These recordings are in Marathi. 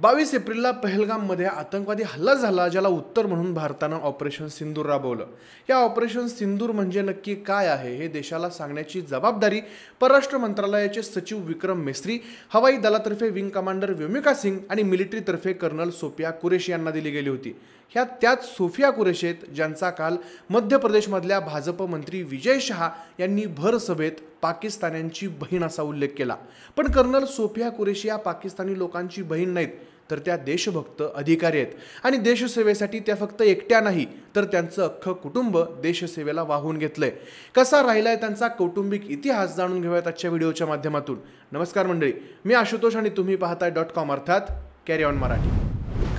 22 एप्रिलला पहलगाममध्ये आतंकवादी हल्ला झाला, ज्याला उत्तर म्हणून भारतानं ऑपरेशन सिंदूर राबवलं। या ऑपरेशन सिंदूर म्हणजे नक्की काय आहे हे देशाला सांगण्याची जबाबदारी परराष्ट्र मंत्रालयाचे सचिव विक्रम मेस्त्री, हवाई दलातर्फे विंग कमांडर व्योमिका सिंग आणि मिलिटरीतर्फे कर्नल सोफिया कुरेशी यांना दिली गेली होती। ह्या त्याच सोफिया कुरेशी आहेत ज्यांचा काल मध्य प्रदेशमधल्या भाजप मंत्री विजय शहा यांनी भर सभेत पाकिस्तान्यांची बहीण असा उल्लेख केला। पण कर्नल सोफिया कुरेशी या पाकिस्तानी लोकांची बहीण नाहीत, तर त्या देशभक्त अधिकारी आहेत आणि देशसेवेसाठी त्या फक्त एकट्या नाही तर त्यांचं अख्खं कुटुंब देशसेवेला वाहून घेतलंय। कसा राहिलाय त्यांचा कौटुंबिक इतिहास जाणून घेऊयात आजच्या व्हिडिओच्या माध्यमातून। नमस्कार मंडळी, मी आशुतोष आणि तुम्ही पाहताय .com अर्थात carry on Marathi.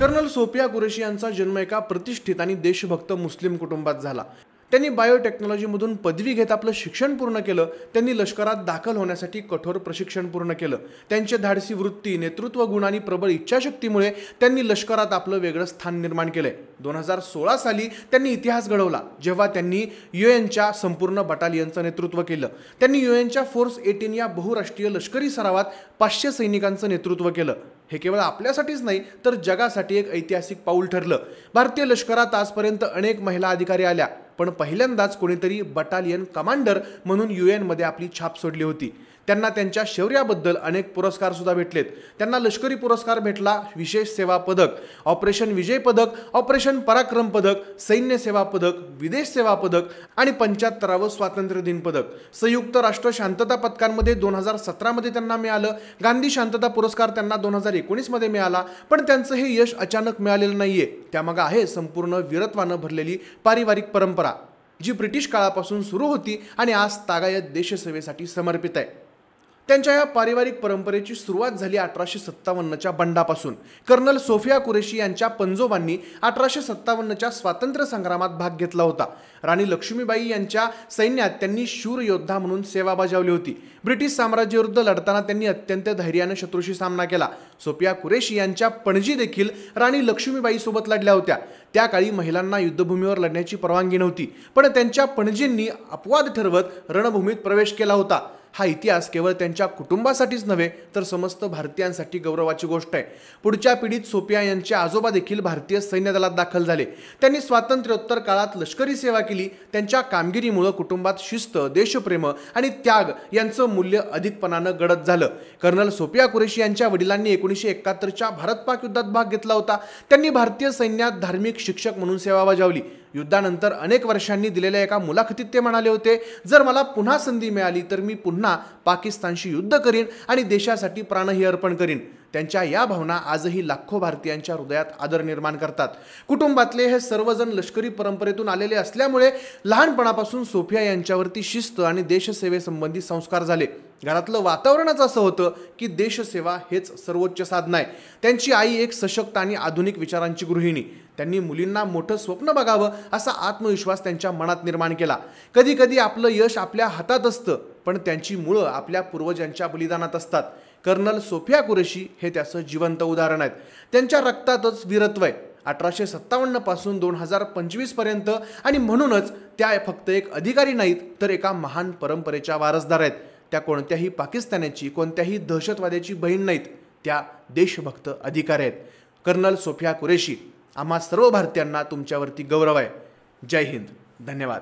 Colonel Sofiya Qureshi यांचा जन्म एका प्रतिष्ठित आणि देशभक्त मुस्लिम कुटुंबात झाला। त्यांनी बायोटेक्नॉलॉजीमधून पदवी घेत आपलं शिक्षण पूर्ण केलं। त्यांनी लष्करात दाखल होण्यासाठी कठोर प्रशिक्षण पूर्ण केलं। त्यांचे धाडसी वृत्ती, नेतृत्व गुण आणि प्रबळ इच्छाशक्तीमुळे त्यांनी लष्करात आपलं वेगळं स्थान निर्माण केलंय। 2016 साली त्यांनी इतिहास घडवला, जेव्हा त्यांनी यूएनच्या संपूर्ण बटालियनचं नेतृत्व केलं। त्यांनी यूएनच्या फोर्स 18 या बहुराष्ट्रीय लष्करी सरावात 500 सैनिकांचं नेतृत्व केलं। हे केवळ आपल्यासाठीच नाही तर जगासाठी एक ऐतिहासिक पाऊल ठरलं। भारतीय लष्करात आजपर्यंत अनेक महिला अधिकारी आल्या, पण पहिल्यांदाच कोणीतरी बटालियन कमांडर म्हणून यूएन मध्ये आपली छाप सोडली होती। त्यांना त्यांच्या शौर्याबद्दल अनेक पुरस्कार सुद्धा भेटलेत। त्यांना लष्करी पुरस्कार भेटला, विशेष सेवा पदक, ऑपरेशन विजय पदक, ऑपरेशन पराक्रम पदक, सैन्य सेवा पदक, विदेश सेवा पदक आणि 75वे स्वातंत्र्य दिन पदक। संयुक्त राष्ट्र शांतता पदकांमध्ये 2017 मध्ये त्यांना मिळालं। गांधी शांतता पुरस्कार त्यांना 2019 मध्ये मिळाला। पण त्यांचं हे यश अचानक मिळालेलं नाहीये, त्यामागे आहे संपूर्ण वीरत्वानं भरलेली पारिवारिक परंपरा, जी ब्रिटिश काळापासून सुरू होती आणि आज तागायत देशसेवेसाठी समर्पित आहे। त्यांच्या या पारिवारिक परंपरेची सुरुवात झाली 1857च्या बंडापासून। कर्नल सोफिया कुरेशी यांच्या पंजोबांनी 1857च्या स्वातंत्र्य संग्रामात भाग घेतला होता। राणी लक्ष्मीबाई यांच्या सैन्यात त्यांनी शूर योद्धा म्हणून सेवा बजावली होती। ब्रिटिश साम्राज्याविरुद्ध लढताना त्यांनी अत्यंत धैर्याने शत्रूशी सामना केला। सोफिया कुरेशी यांच्या पणजी देखील राणी लक्ष्मीबाई सोबत लढल्या होत्या। त्या काळी महिलांना युद्धभूमीवर लढण्याची परवानगी नव्हती, पण त्यांच्या पणजींनी अपवाद ठरवत रणभूमीत प्रवेश केला होता। हा इतिहास केवळ त्यांच्या कुटुंबासाठीच नव्हे तर समस्त भारतीयांसाठी गौरवाची गोष्ट आहे। पुढच्या पिढीत सोफिया यांचे आजोबा देखील भारतीय सैन्य दलात दाखल झाले। त्यांनी स्वातंत्र्योत्तर काळात लष्करी सेवा केली। त्यांच्या कामगिरीमुळे कुटुंबात शिस्त, देशप्रेम आणि त्याग यांचं मूल्य अधिकपणानं गडद झालं। कर्नल सोफिया कुरेशी यांच्या वडिलांनी 1971च्या भारत-पाक युद्धात भाग घेतला होता। त्यांनी भारतीय सैन्यात धार्मिक शिक्षक म्हणून सेवा बजावली। युद्धानंतर अनेक वर्षांनी दिलेल्या एका मुलाखतीत ते म्हणाले होते, जर मला पुन्हा संधी मिळाली तर मी पुन्हा पाकिस्तानशी युद्ध करीन आणि देशासाठी प्राणही अर्पण करीन। त्यांच्या या भावना आजही लाखो भारतीयांच्या हृदयात आदर निर्माण करतात। कुटुंबातले हे सर्वजण लष्करी परंपरेतून आलेले असल्यामुळे लहानपणापासून सोफिया यांच्यावरती शिस्त आणि देशसेवेसंबंधी संस्कार झाले। घरातलं वातावरणच असं होतं की देशसेवा हेच सर्वोच्च साधन आहे। त्यांची आई एक सशक्त आणि आधुनिक विचारांची गृहिणी। त्यांनी मुलींना मोठं स्वप्न बघावं असा आत्मविश्वास त्यांच्या मनात निर्माण केला। कधी कधी आपलं यश आपल्या हातात असतं, पण त्यांची मुळं आपल्या पूर्वजांच्या बलिदानात असतात। कर्नल सोफिया कुरेशी हे त्याचं जिवंत उदाहरण आहेत। त्यांच्या रक्तातच वीरत्व आहे, 1857 पासून 2025 पर्यंत, आणि म्हणूनच त्या फक्त एक अधिकारी नाहीत तर एका महान परंपरेच्या वारसदार आहेत। त्या कोणत्याही पाकिस्तानाची, कोणत्याही दहशतवाद्याची बहीण नाहीत, त्या देशभक्त अधिकारी आहेत। कर्नल सोफिया कुरेशी, आम्हा सर्व भारतीयांना तुमच्यावरती गौरव आहे। जय हिंद, धन्यवाद।